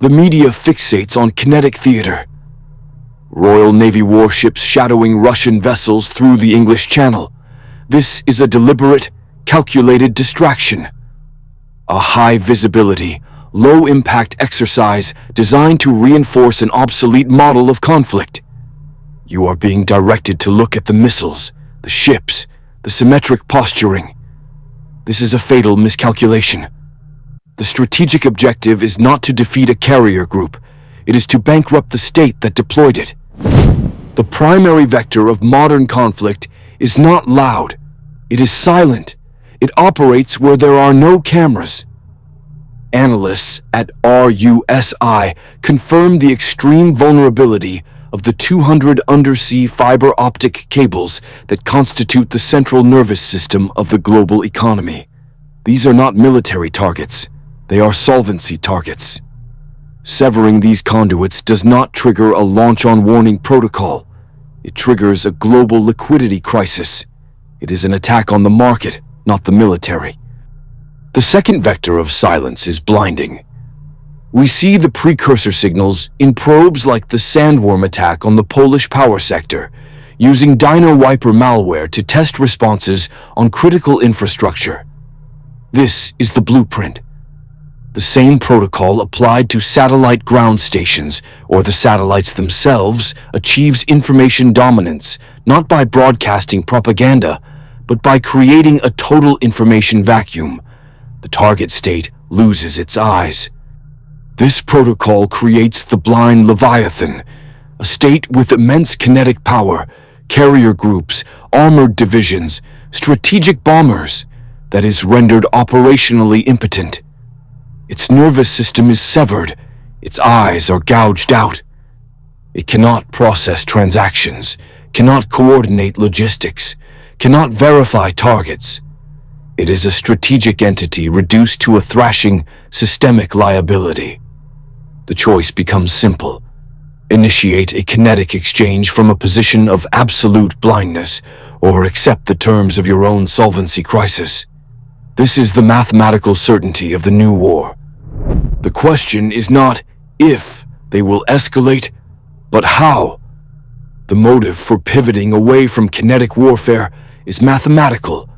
The media fixates on kinetic theater. Royal Navy warships shadowing Russian vessels through the English Channel. This is a deliberate, calculated distraction. A high-visibility, low-impact exercise designed to reinforce an obsolete model of conflict. You are being directed to look at the missiles, the ships, the symmetric posturing. This is a fatal miscalculation. The strategic objective is not to defeat a carrier group. It is to bankrupt the state that deployed it. The primary vector of modern conflict is not loud. It is silent. It operates where there are no cameras. Analysts at RUSI confirm the extreme vulnerability of the 200 undersea fiber optic cables that constitute the central nervous system of the global economy. These are not military targets. They are solvency targets. Severing these conduits does not trigger a launch-on-warning protocol. It triggers a global liquidity crisis. It is an attack on the market, not the military. The second vector of silence is blinding. We see the precursor signals in probes like the sandworm attack on the Polish power sector, using Dino Wiper malware to test responses on critical infrastructure. This is the blueprint. The same protocol applied to satellite ground stations, or the satellites themselves, achieves information dominance, not by broadcasting propaganda, but by creating a total information vacuum. The target state loses its eyes. This protocol creates the blind Leviathan, a state with immense kinetic power, carrier groups, armored divisions, strategic bombers, that is rendered operationally impotent. Its nervous system is severed. Its eyes are gouged out. It cannot process transactions, cannot coordinate logistics, cannot verify targets. It is a strategic entity reduced to a thrashing, systemic liability. The choice becomes simple. Initiate a kinetic exchange from a position of absolute blindness, or accept the terms of your own solvency crisis. This is the mathematical certainty of the new war. The question is not if they will escalate, but how. The motive for pivoting away from kinetic warfare is mathematical.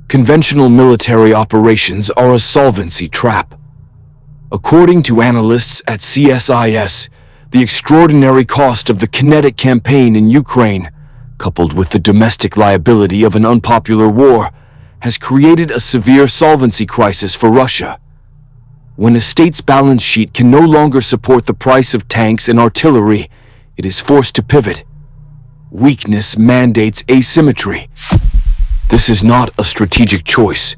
Conventional military operations are a solvency trap. According to analysts at CSIS, the extraordinary cost of the kinetic campaign in Ukraine, coupled with the domestic liability of an unpopular war, has created a severe solvency crisis for Russia. When a state's balance sheet can no longer support the price of tanks and artillery, it is forced to pivot. Weakness mandates asymmetry. This is not a strategic choice.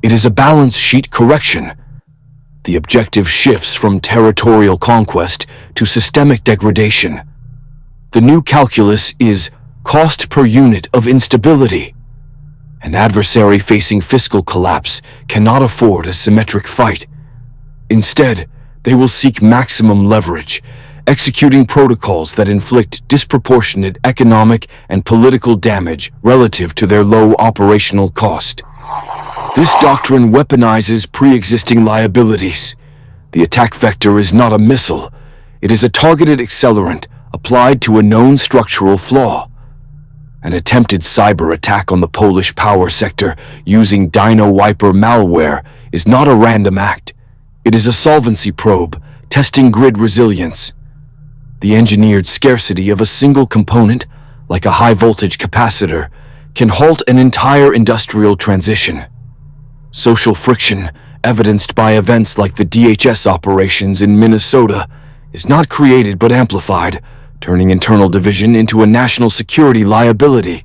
It is a balance sheet correction. The objective shifts from territorial conquest to systemic degradation. The new calculus is cost per unit of instability. An adversary facing fiscal collapse cannot afford a symmetric fight. Instead, they will seek maximum leverage, executing protocols that inflict disproportionate economic and political damage relative to their low operational cost. This doctrine weaponizes pre-existing liabilities. The attack vector is not a missile. It is a targeted accelerant applied to a known structural flaw. An attempted cyber attack on the Polish power sector using Dino Wiper malware is not a random act. It is a solvency probe, testing grid resilience. The engineered scarcity of a single component, like a high-voltage capacitor, can halt an entire industrial transition. Social friction, evidenced by events like the DHS operations in Minnesota, is not created but amplified, turning internal division into a national security liability.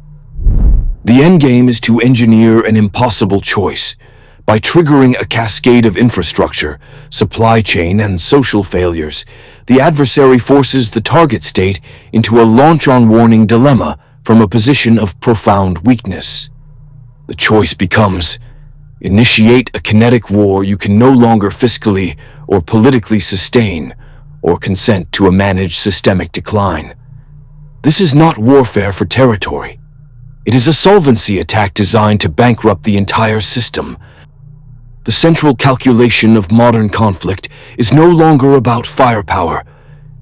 The endgame is to engineer an impossible choice. By triggering a cascade of infrastructure, supply chain, and social failures, the adversary forces the target state into a launch-on-warning dilemma from a position of profound weakness. The choice becomes: initiate a kinetic war you can no longer fiscally or politically sustain, or consent to a managed systemic decline. This is not warfare for territory. It is a solvency attack designed to bankrupt the entire system. The central calculation of modern conflict is no longer about firepower.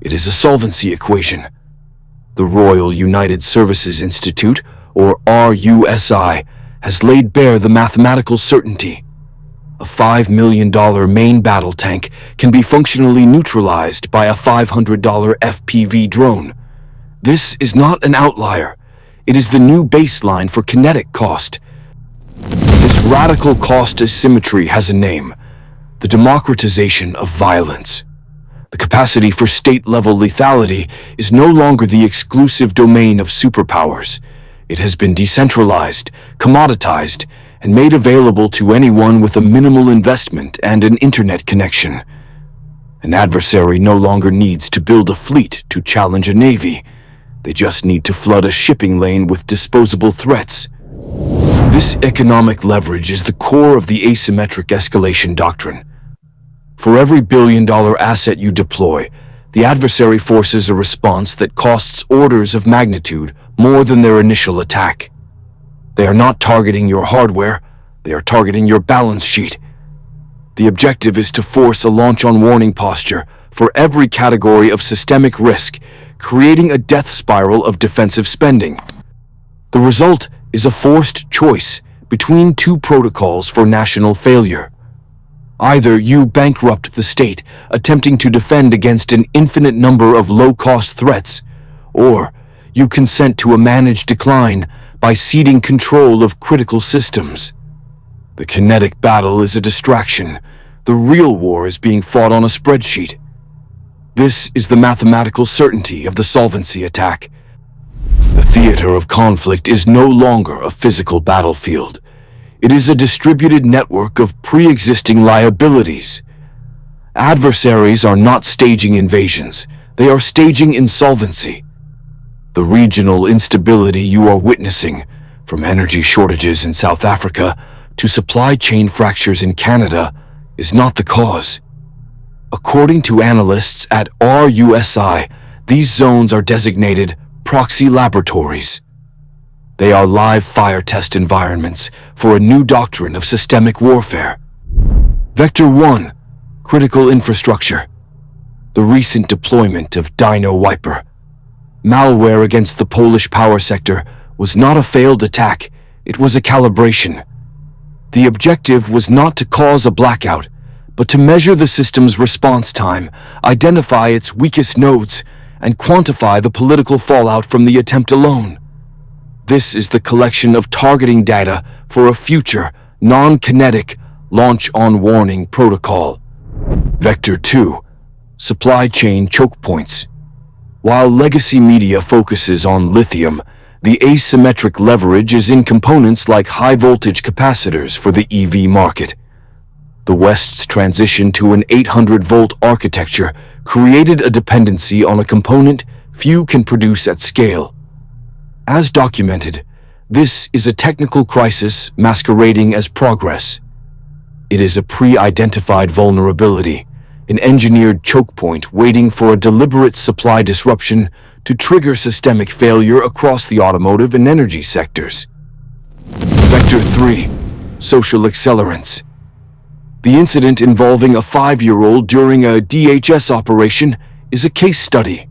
It is a solvency equation. The Royal United Services Institute, or RUSI, has laid bare the mathematical certainty. A $5 million main battle tank can be functionally neutralized by a $500 FPV drone. This is not an outlier. It is the new baseline for kinetic cost. This radical cost asymmetry has a name: the democratization of violence. The capacity for state-level lethality is no longer the exclusive domain of superpowers. It has been decentralized, commoditized, and made available to anyone with a minimal investment and an internet connection. An adversary no longer needs to build a fleet to challenge a navy. They just need to flood a shipping lane with disposable threats. This economic leverage is the core of the asymmetric escalation doctrine. For every billion-dollar asset you deploy, the adversary forces a response that costs orders of magnitude more than their initial attack. They are not targeting your hardware, they are targeting your balance sheet. The objective is to force a launch-on-warning posture for every category of systemic risk, creating a death spiral of defensive spending. The result is a forced choice between two protocols for national failure. Either you bankrupt the state, attempting to defend against an infinite number of low-cost threats, or you consent to a managed decline by ceding control of critical systems. The kinetic battle is a distraction. The real war is being fought on a spreadsheet. This is the mathematical certainty of the solvency attack. The theater of conflict is no longer a physical battlefield. It is a distributed network of pre-existing liabilities. Adversaries are not staging invasions. They are staging insolvency. The regional instability you are witnessing, from energy shortages in South Africa to supply chain fractures in Canada, is not the cause. According to analysts at RUSI, these zones are designated proxy laboratories. They are live fire test environments for a new doctrine of systemic warfare. Vector 1. Critical infrastructure. The recent deployment of Dino Wiper. Malware against the Polish power sector was not a failed attack, it was a calibration. The objective was not to cause a blackout, but to measure the system's response time, identify its weakest nodes, and quantify the political fallout from the attempt alone. This is the collection of targeting data for a future, non-kinetic, launch-on-warning protocol. Vector 2. Supply chain choke points. While legacy media focuses on lithium, the asymmetric leverage is in components like high-voltage capacitors for the EV market. The West's transition to an 800-volt architecture created a dependency on a component few can produce at scale. As documented, this is a technical crisis masquerading as progress. It is a pre-identified vulnerability, an engineered choke point waiting for a deliberate supply disruption to trigger systemic failure across the automotive and energy sectors. Vector 3. Social accelerants. The incident involving a 5-year-old during a DHS operation is a case study.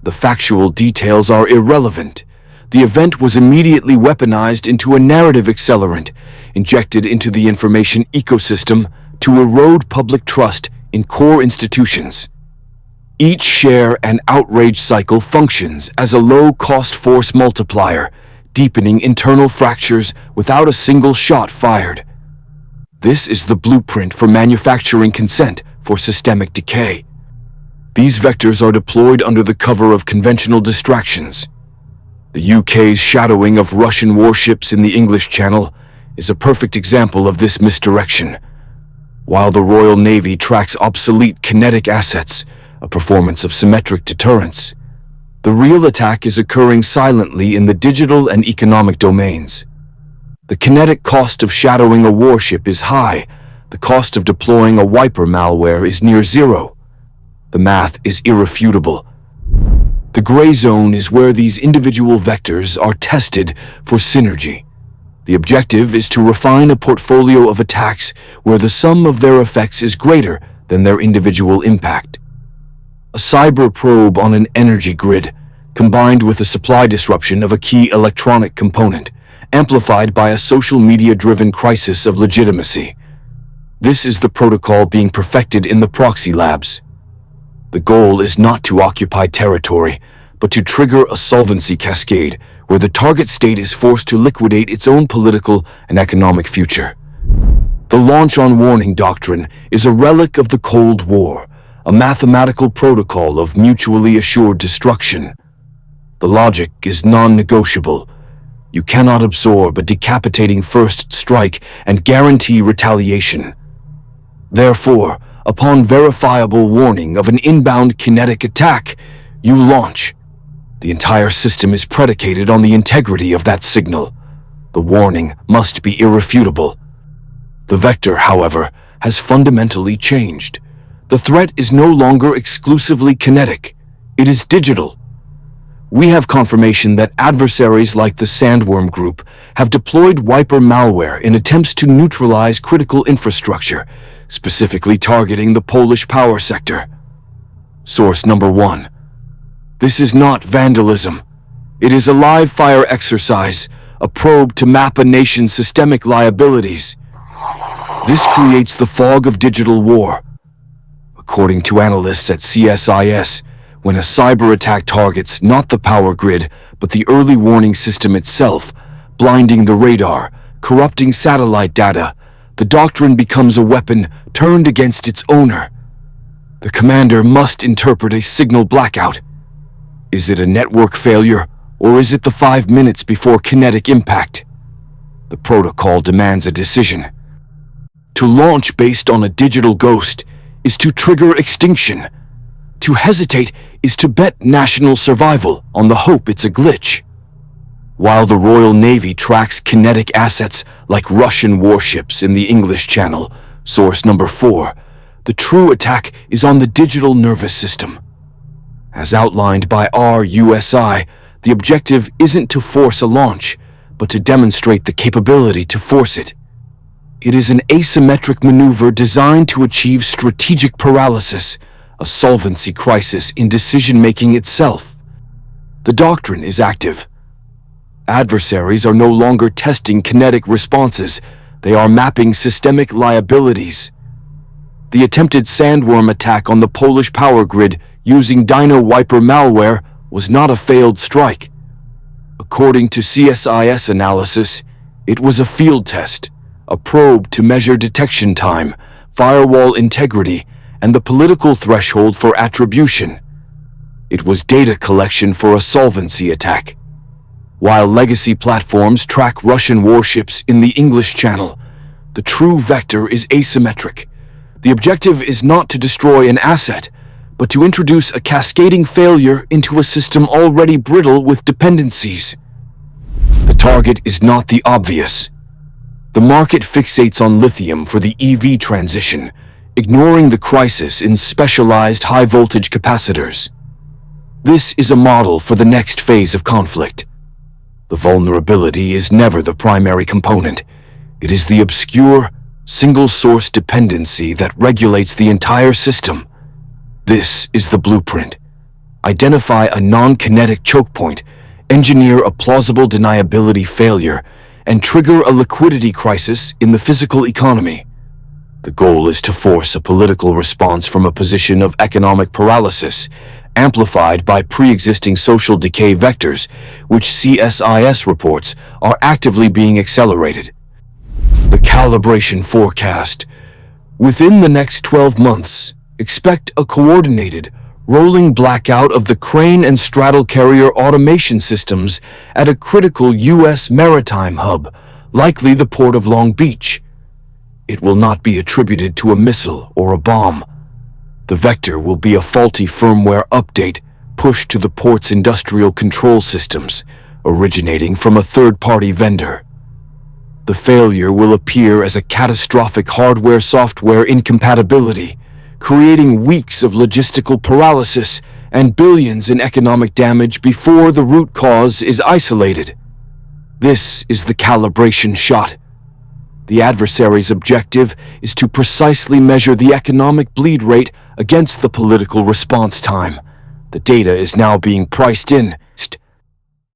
The factual details are irrelevant. The event was immediately weaponized into a narrative accelerant, injected into the information ecosystem to erode public trust in core institutions. Each share and outrage cycle functions as a low-cost force multiplier, deepening internal fractures without a single shot fired. This is the blueprint for manufacturing consent for systemic decay. These vectors are deployed under the cover of conventional distractions. The UK's shadowing of Russian warships in the English Channel is a perfect example of this misdirection. While the Royal Navy tracks obsolete kinetic assets, a performance of symmetric deterrence, the real attack is occurring silently in the digital and economic domains. The kinetic cost of shadowing a warship is high. The cost of deploying a wiper malware is near zero. The math is irrefutable. The gray zone is where these individual vectors are tested for synergy. The objective is to refine a portfolio of attacks where the sum of their effects is greater than their individual impact. A cyber probe on an energy grid, combined with the supply disruption of a key electronic component, amplified by a social media-driven crisis of legitimacy. This is the protocol being perfected in the proxy labs. The goal is not to occupy territory, but to trigger a solvency cascade where the target state is forced to liquidate its own political and economic future. The launch on warning doctrine is a relic of the Cold War, a mathematical protocol of mutually assured destruction. The logic is non-negotiable. You cannot absorb a decapitating first strike and guarantee retaliation. Therefore, upon verifiable warning of an inbound kinetic attack, you launch. The entire system is predicated on the integrity of that signal. The warning must be irrefutable. The vector, however, has fundamentally changed. The threat is no longer exclusively kinetic. It is digital. We have confirmation that adversaries like the Sandworm Group have deployed wiper malware in attempts to neutralize critical infrastructure, specifically targeting the Polish power sector. Source number 1. This is not vandalism. It is a live-fire exercise, a probe to map a nation's systemic liabilities. This creates the fog of digital war. According to analysts at CSIS, when a cyber attack targets not the power grid, but the early warning system itself, blinding the radar, corrupting satellite data, the doctrine becomes a weapon turned against its owner. The commander must interpret a signal blackout. Is it a network failure, or is it the 5 minutes before kinetic impact? The protocol demands a decision. To launch based on a digital ghost is to trigger extinction. To hesitate is to bet national survival on the hope it's a glitch. While the Royal Navy tracks kinetic assets like Russian warships in the English Channel, source number 4, the true attack is on the digital nervous system. As outlined by RUSI, the objective isn't to force a launch, but to demonstrate the capability to force it. It is an asymmetric maneuver designed to achieve strategic paralysis, a solvency crisis in decision-making itself. The doctrine is active. Adversaries are no longer testing kinetic responses, they are mapping systemic liabilities. The attempted Sandworm attack on the Polish power grid using Dino Wiper malware was not a failed strike. According to CSIS analysis, it was a field test, a probe to measure detection time, firewall integrity, and the political threshold for attribution. It was data collection for a solvency attack. While legacy platforms track Russian warships in the English Channel, the true vector is asymmetric. The objective is not to destroy an asset, but to introduce a cascading failure into a system already brittle with dependencies. The target is not the obvious. The market fixates on lithium for the EV transition, ignoring the crisis in specialized high-voltage capacitors. This is a model for the next phase of conflict. The vulnerability is never the primary component. It is the obscure, single-source dependency that regulates the entire system. This is the blueprint. Identify a non-kinetic choke point, engineer a plausible deniability failure, and trigger a liquidity crisis in the physical economy. The goal is to force a political response from a position of economic paralysis, amplified by pre-existing social decay vectors, which CSIS reports are actively being accelerated. The calibration forecast. Within the next 12 months, expect a coordinated, rolling blackout of the crane and straddle carrier automation systems at a critical U.S. maritime hub, likely the port of Long Beach. It will not be attributed to a missile or a bomb. The vector will be a faulty firmware update pushed to the port's industrial control systems, originating from a third-party vendor. The failure will appear as a catastrophic hardware-software incompatibility, creating weeks of logistical paralysis and billions in economic damage before the root cause is isolated. This is the calibration shot. The adversary's objective is to precisely measure the economic bleed rate against the political response time. The data is now being priced in,